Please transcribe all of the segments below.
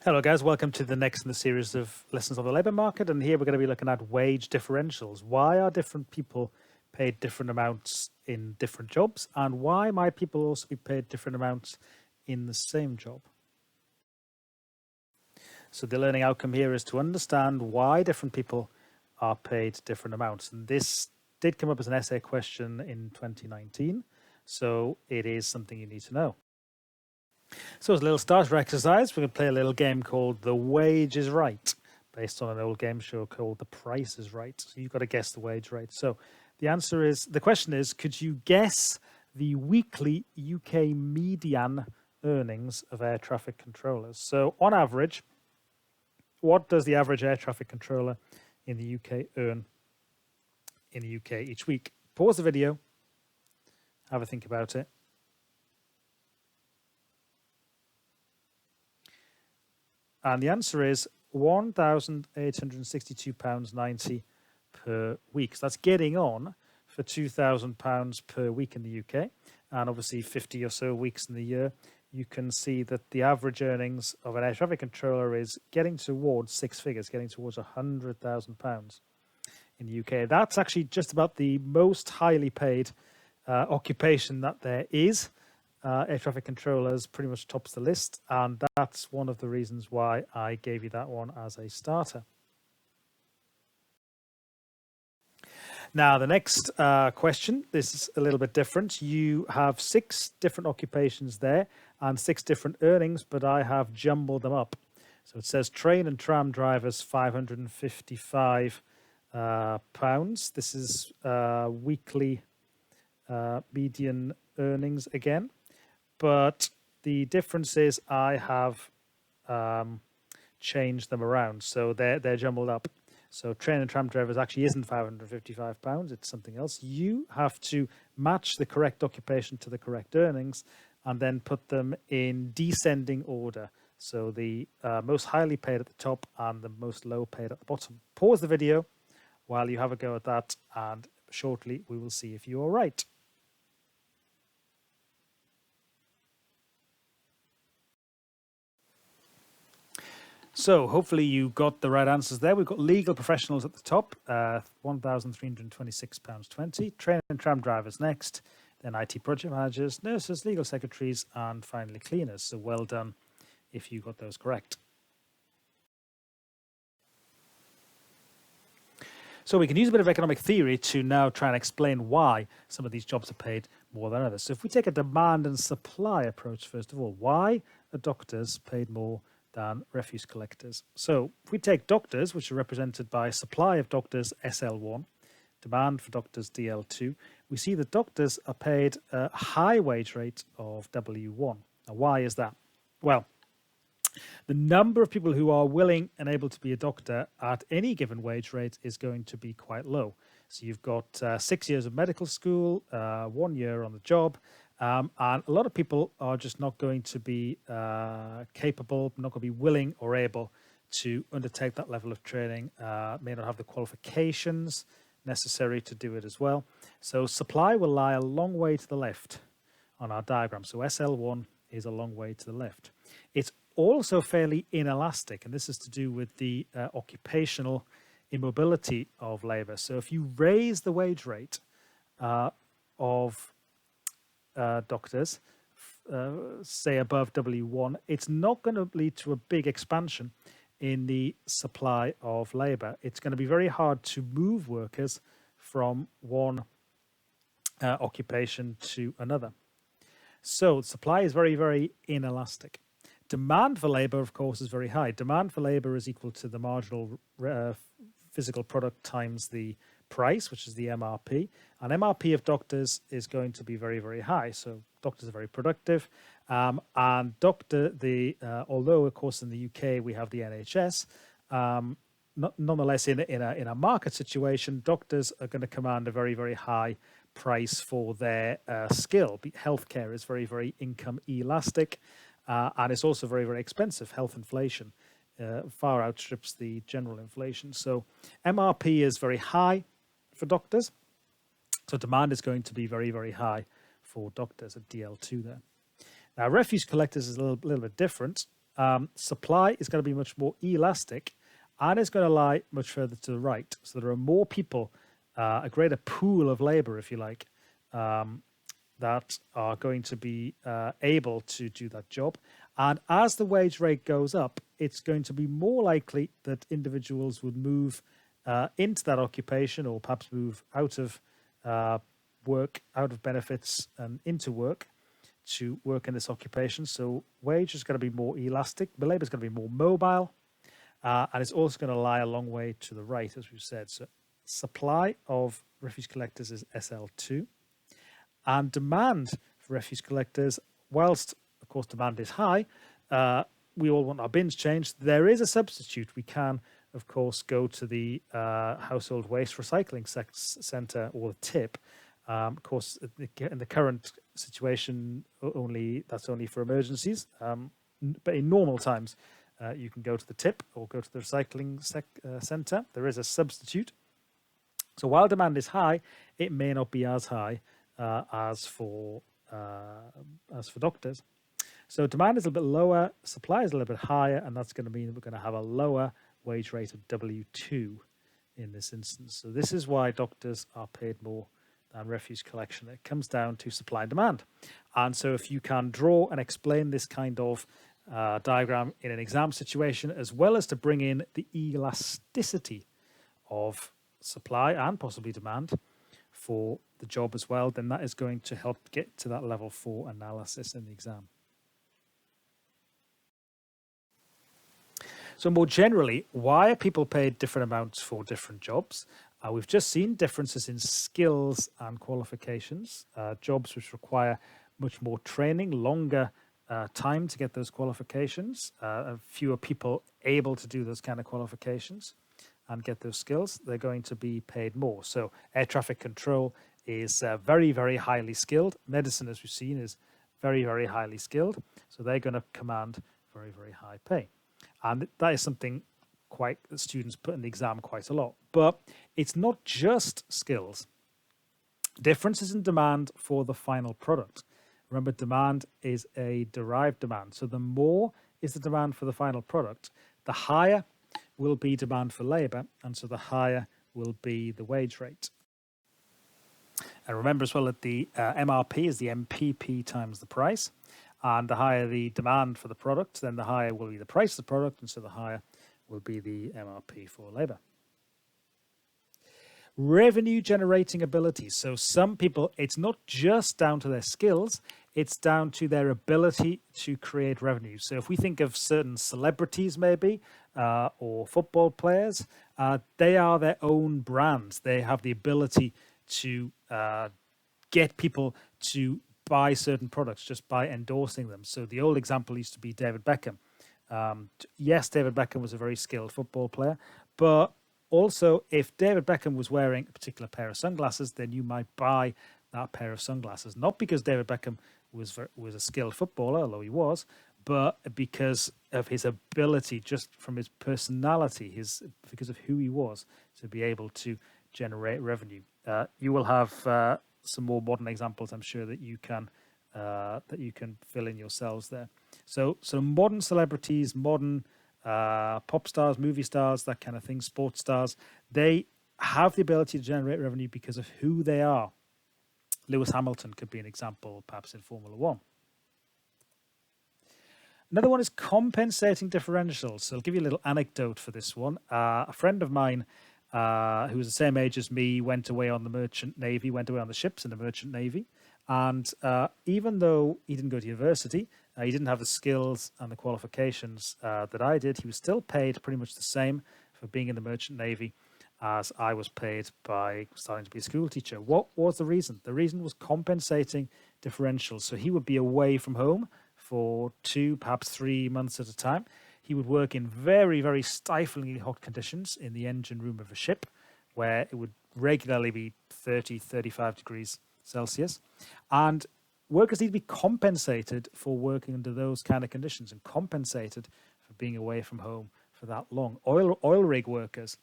Hello guys, welcome to the next in the series of lessons on the labour market, and here we're going to be looking at wage differentials. Why are different people paid different amounts in different jobs, and why might people also be paid different amounts in the same job? So the learning outcome here is to understand why different people are paid different amounts, and this did come up as an essay question in 2019, so it is something you need to know. So as a little starter exercise, we're going to play a little game called The Wage is Right, based on an old game show called The Price is Right. So you've got to guess the wage rate. So the question is, could you guess the weekly UK median earnings of air traffic controllers? So on average, what does the average air traffic controller in the UK earn in the UK each week? Pause the video, have a think about it. And the answer is £1,862.90 per week. So that's getting on for £2,000 per week in the UK. And obviously 50 or so weeks in the year, you can see that the average earnings of an air traffic controller is getting towards six figures, getting towards £100,000 in the UK. That's actually just about the most highly paid occupation that there is. Air traffic controllers pretty much tops the list, and that's one of the reasons why I gave you that one as a starter. Now, the next question, this is a little bit different. You have 6 different occupations there and 6 different earnings, but I have jumbled them up. So it says train and tram drivers, £555. This is weekly median earnings again. But the difference is I have changed them around, so they're jumbled up. So train and tram drivers actually isn't £555, it's something else. You have to match the correct occupation to the correct earnings and then put them in descending order. So the most highly paid at the top and the most low paid at the bottom. Pause the video while you have a go at that, and shortly we will see if you are right. So hopefully you got the right answers there. We've got legal professionals at the top, £1,326.20. Train and tram drivers next, then IT project managers, nurses, legal secretaries, and finally cleaners. So well done if you got those correct. So we can use a bit of economic theory to now try and explain why some of these jobs are paid more than others. So if we take a demand and supply approach, first of all, why are doctors paid more than refuse collectors? So if we take doctors, which are represented by supply of doctors SL1, demand for doctors DL2, we see that doctors are paid a high wage rate of W1. Now, why is that? Well, the number of people who are willing and able to be a doctor at any given wage rate is going to be quite low. So you've got 6 years of medical school, 1 year on the job, and a lot of people are just not going to be capable, not going to be willing or able to undertake that level of training, may not have the qualifications necessary to do it as well. So supply will lie a long way to the left on our diagram. So SL1 is a long way to the left. It's also fairly inelastic, and this is to do with the occupational immobility of labour. So if you raise the wage rate of doctors, say above W1, it's not going to lead to a big expansion in the supply of labour. It's going to be very hard to move workers from one occupation to another. So supply is very, very inelastic. Demand for labour, of course, is very high. Demand for labour is equal to the marginal physical product times the price, which is the MRP. And MRP of doctors is going to be very, very high. So doctors are very productive. And although, of course, in the UK we have the NHS, nonetheless, in a market situation, doctors are going to command a very, very high price for their skill. Healthcare is very, very income elastic. And it's also very, very expensive. Health inflation far outstrips the general inflation. So MRP is very high for doctors. So demand is going to be very, very high for doctors at DL2 there. Now, refuse collectors is a little bit different. supply is going to be much more elastic, and it's going to lie much further to the right. So there are more people, a greater pool of labor, if you like, that are going to be able to do that job. And as the wage rate goes up, it's going to be more likely that individuals would move into that occupation, or perhaps move out of work, out of benefits, and into work to work in this occupation. So wage is going to be more elastic, but labor is going to be more mobile, and it's also going to lie a long way to the right, as we've said. So supply of refuse collectors is SL2, and demand for refuse collectors, whilst of course demand is high, we all want our bins changed. There is a substitute. We can, of course, go to the household waste recycling centre, or the tip. Of course, in the current situation, that's only for emergencies. But in normal times, you can go to the tip or go to the recycling centre. There is a substitute. So while demand is high, it may not be as high as for doctors. So demand is a little bit lower, supply is a little bit higher, and that's going to mean that we're going to have a lower wage rate of W2 in this instance. So this is why doctors are paid more than refuse collection. It comes down to supply and demand. And so if you can draw and explain this kind of diagram in an exam situation, as well as to bring in the elasticity of supply and possibly demand for the job as well, then that is going to help get to that level 4 analysis in the exam. So more generally, why are people paid different amounts for different jobs? We've just seen differences in skills and qualifications, jobs which require much more training, longer time to get those qualifications, fewer people able to do those kind of qualifications and get those skills, they're going to be paid more. So air traffic control is very, very highly skilled. Medicine, as we've seen, is very, very highly skilled. So they're going to command very, very high pay. And that is something that students put in the exam quite a lot. But it's not just skills. Differences in demand for the final product. Remember, demand is a derived demand. So the more is the demand for the final product, the higher will be demand for labor, and so the higher will be the wage rate. And remember as well that the MRP is the MPP times the price. And the higher the demand for the product, then the higher will be the price of the product, and so the higher will be the MRP for labor. Revenue generating abilities. So some people, it's not just down to their skills, it's down to their ability to create revenue. So if we think of certain celebrities maybe, or football players, they are their own brands. They have the ability to get people to buy certain products just by endorsing them. So the old example used to be David Beckham. Yes, David Beckham was a very skilled football player, but also if David Beckham was wearing a particular pair of sunglasses, then you might buy that pair of sunglasses, not because David Beckham was a skilled footballer, although he was, but because of his ability, just from his personality, because of who he was, to be able to generate revenue. You will have some more modern examples, I'm sure, that you can fill in yourselves there. So modern celebrities, modern pop stars, movie stars, that kind of thing, sports stars, they have the ability to generate revenue because of who they are. Lewis Hamilton could be an example, perhaps in Formula One. Another one is compensating differentials. So I'll give you a little anecdote for this one. A friend of mine who was the same age as me went away on the merchant navy, went away on the ships in the merchant navy. And even though he didn't go to university, he didn't have the skills and the qualifications that I did, he was still paid pretty much the same for being in the merchant navy as I was paid by starting to be a school teacher. What was the reason? The reason was compensating differentials. So he would be away from home for 2, perhaps 3 months at a time. He would work in very, very stiflingly hot conditions in the engine room of a ship, where it would regularly be 30, 35 degrees Celsius. And workers need to be compensated for working under those kind of conditions and compensated for being away from home for that long. Oil rig workers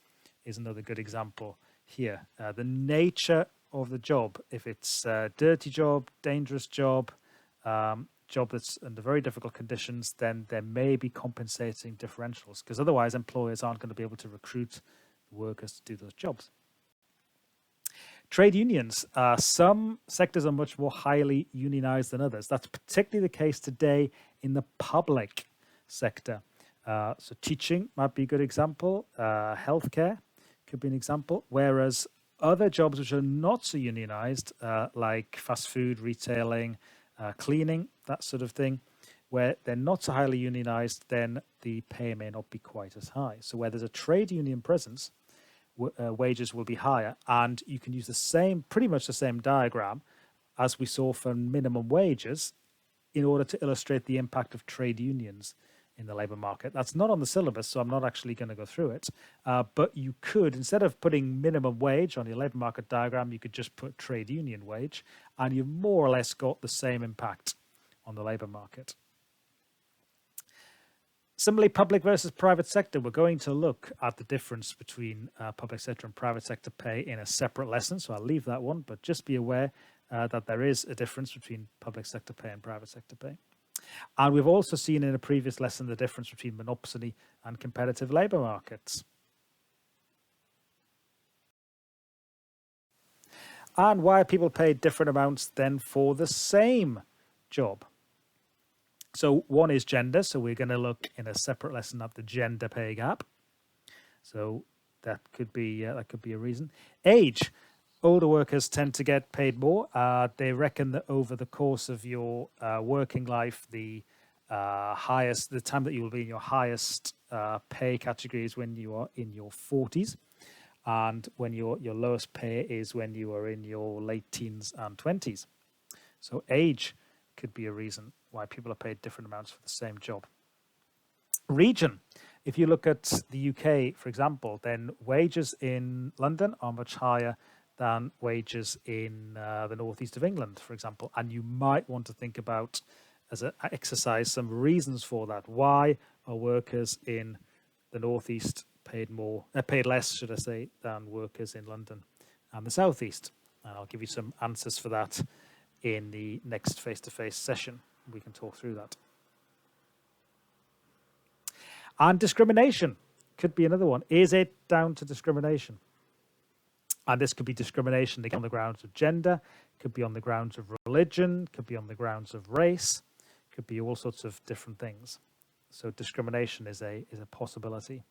is another good example here. The nature of the job, if it's a dirty job, dangerous job, job that's under very difficult conditions, then there may be compensating differentials, because otherwise employers aren't going to be able to recruit workers to do those jobs. Trade unions. Some sectors are much more highly unionized than others. That's particularly the case today in the public sector. So teaching might be a good example. Healthcare could be an example. Whereas other jobs which are not so unionized, like fast food, retailing, cleaning, that sort of thing, where they're not so highly unionized, then the pay may not be quite as high. So where there's a trade union presence, wages will be higher. And you can use the same, pretty much the same diagram as we saw for minimum wages in order to illustrate the impact of trade unions in the labour market. That's not on the syllabus, so I'm not actually going to go through it. But you could, instead of putting minimum wage on your labour market diagram, you could just put trade union wage, and you've more or less got the same impact on the labour market. Similarly, public versus private sector, we're going to look at the difference between public sector and private sector pay in a separate lesson, so I'll leave that one, but just be aware that there is a difference between public sector pay and private sector pay. And we've also seen in a previous lesson the difference between monopsony and competitive labour markets. And why are people paid different amounts then for the same job? So one is gender. So we're going to look in a separate lesson at the gender pay gap. So that could be a reason. Age. Older workers tend to get paid more. They reckon that over the course of your working life, the time that you will be in your highest pay category is when you are in your 40s, and when your lowest pay is when you are in your late teens and 20s. So age could be a reason why people are paid different amounts for the same job. Region. If you look at the UK, for example, then wages in London are much higher than wages in the northeast of England, for example. And you might want to think about, as an exercise, some reasons for that. Why are workers in the northeast paid less, should I say, than workers in London and the southeast? And I'll give you some answers for that in the next face-to-face session. We can talk through that. And discrimination could be another one. Is it down to discrimination? And this could be discrimination on the grounds of gender, could be on the grounds of religion, could be on the grounds of race, could be all sorts of different things. So discrimination is a possibility.